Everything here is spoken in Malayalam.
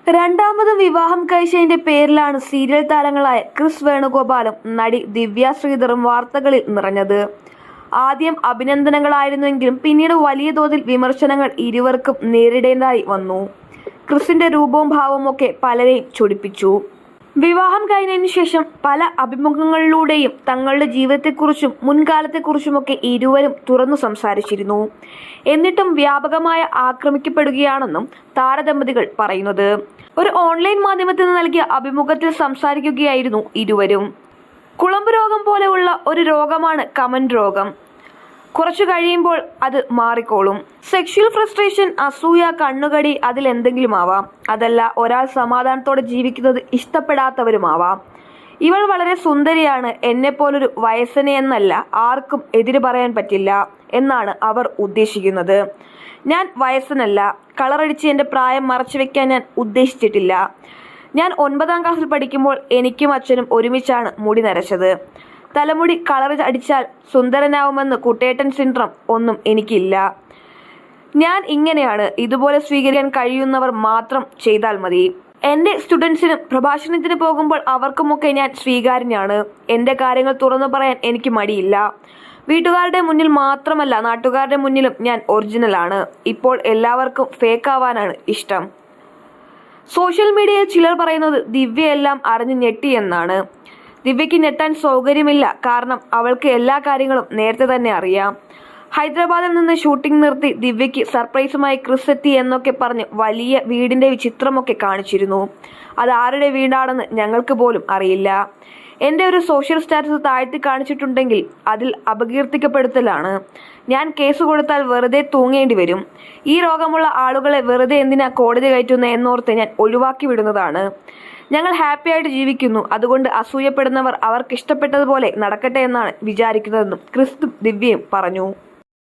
രണ്ടാമതും വിവാഹം കഴിച്ചതിന്റെ പേരിലാണ് സീരിയൽ താരങ്ങളായ ക്രിസ് വേണുഗോപാലും നടി ദിവ്യ ശ്രീധറും വാർത്തകളിൽ നിറഞ്ഞത്. ആദ്യം അഭിനന്ദനങ്ങളായിരുന്നുവെങ്കിലും പിന്നീട് വലിയ തോതിൽ വിമർശനങ്ങൾ ഇരുവർക്കും നേരിടേണ്ടതായി വന്നു. ക്രിസിന്റെ രൂപവും ഭാവവും ഒക്കെ പലരെയും ചൊടിപ്പിച്ചു. വിവാഹം കഴിഞ്ഞതിനു ശേഷം പല അഭിമുഖങ്ങളിലൂടെയും തങ്ങളുടെ ജീവിതത്തെക്കുറിച്ചും മുൻകാലത്തെക്കുറിച്ചുമൊക്കെ ഇരുവരും തുറന്നു സംസാരിച്ചിരുന്നു. എന്നിട്ടും വ്യാപകമായി ആക്രമിക്കപ്പെടുകയാണെന്നും താരദമ്പതികൾ പറയുന്നത്. ഒരു ഓൺലൈൻ മാധ്യമത്തിന് നൽകിയ അഭിമുഖത്തിൽ സംസാരിക്കുകയായിരുന്നു ഇരുവരും. കുളമ്പ് രോഗം പോലെയുള്ള ഒരു രോഗമാണ് കമന്റ് രോഗം. കുറച്ചു കഴിയുമ്പോൾ അത് മാറിക്കോളും. സെക്ഷൽ ഫ്രസ്ട്രേഷൻ, അസൂയ, കണ്ണുകടി അതിലെന്തെങ്കിലും ആവാം. അതല്ല, ഒരാൾ സമാധാനത്തോടെ ജീവിക്കുന്നത് ഇഷ്ടപ്പെടാത്തവരുമാവാം. ഇവൾ വളരെ സുന്ദരിയാണ്, എന്നെപ്പോലൊരു വയസ്സനെയെന്നല്ല ആർക്കും എതിര് പറയാൻ പറ്റില്ല എന്നാണ് അവർ ഉദ്ദേശിക്കുന്നത്. ഞാൻ വയസ്സനല്ല, കളറടിച്ച് എൻ്റെ പ്രായം മറച്ചു വെക്കാൻ ഞാൻ ഉദ്ദേശിച്ചിട്ടില്ല. ഞാൻ 9ാം ക്ലാസ്സിൽ പഠിക്കുമ്പോൾ എനിക്കും അച്ഛനും ഒരുമിച്ചാണ് മുടി നരച്ചത്. തലമുടി കളർ അടിച്ചാൽ സുന്ദരനാവുമെന്ന് കുട്ടേട്ടൻ സിൻഡ്രം ഒന്നും എനിക്കില്ല. ഞാൻ ഇങ്ങനെയാണ്, ഇതുപോലെ സ്വീകരിക്കാൻ കഴിയുന്നവർ മാത്രം ചെയ്താൽ മതി. എൻ്റെ സ്റ്റുഡൻസിനും പ്രഭാഷണത്തിന് പോകുമ്പോൾ അവർക്കുമൊക്കെ ഞാൻ സ്വീകാര്യനാണ്. എൻ്റെ കാര്യങ്ങൾ തുറന്നു പറയാൻ എനിക്ക് മടിയില്ല. വീട്ടുകാരുടെ മുന്നിൽ മാത്രമല്ല നാട്ടുകാരുടെ മുന്നിലും ഞാൻ ഒറിജിനലാണ്. ഇപ്പോൾ എല്ലാവർക്കും ഫേക്ക് ആവാനാണ് ഇഷ്ടം. സോഷ്യൽ മീഡിയയിൽ ചിലർ പറയുന്നത് ദിവ്യ എല്ലാം അറിഞ്ഞ് ഞെട്ടിയെന്നാണ്. ദിവ്യയ്ക്ക് ഞെട്ടാൻ സൗകര്യമില്ല, കാരണം അവൾക്ക് എല്ലാ കാര്യങ്ങളും നേരത്തെ തന്നെ അറിയാം. ഹൈദരാബാദിൽ നിന്ന് ഷൂട്ടിംഗ് നിർത്തി ദിവ്യയ്ക്ക് സർപ്രൈസുമായി ക്രിസ് എത്തി എന്നൊക്കെ പറഞ്ഞ് വലിയ വീടിന്റെ ചിത്രമൊക്കെ കാണിച്ചിരുന്നു. അത് ആരുടെ വീടാണെന്ന് ഞങ്ങൾക്ക് പോലും അറിയില്ല. എൻ്റെ ഒരു സോഷ്യൽ സ്റ്റാറ്റസ് താഴ്ത്തി കാണിച്ചിട്ടുണ്ടെങ്കിൽ അതിൽ അപകീർത്തിക്കപ്പെടുത്തലാണ്. ഞാൻ കേസ് കൊടുത്താൽ വെറുതെ തൂങ്ങേണ്ടി വരും. ഈ രോഗമുള്ള ആളുകളെ വെറുതെ എന്തിനാ കോടതി കയറ്റുന്ന എന്നോർത്ത് ഞാൻ ഒഴിവാക്കി വിടുന്നതാണ്. ഞങ്ങൾ ഹാപ്പിയായിട്ട് ജീവിക്കുന്നു, അതുകൊണ്ട് അസൂയപ്പെടുന്നവർ അവർക്കിഷ്ടപ്പെട്ടതുപോലെ നടക്കട്ടെ എന്നാണ് വിചാരിക്കുന്നതെന്നും ക്രിസ്തും ദിവ്യയും പറഞ്ഞു.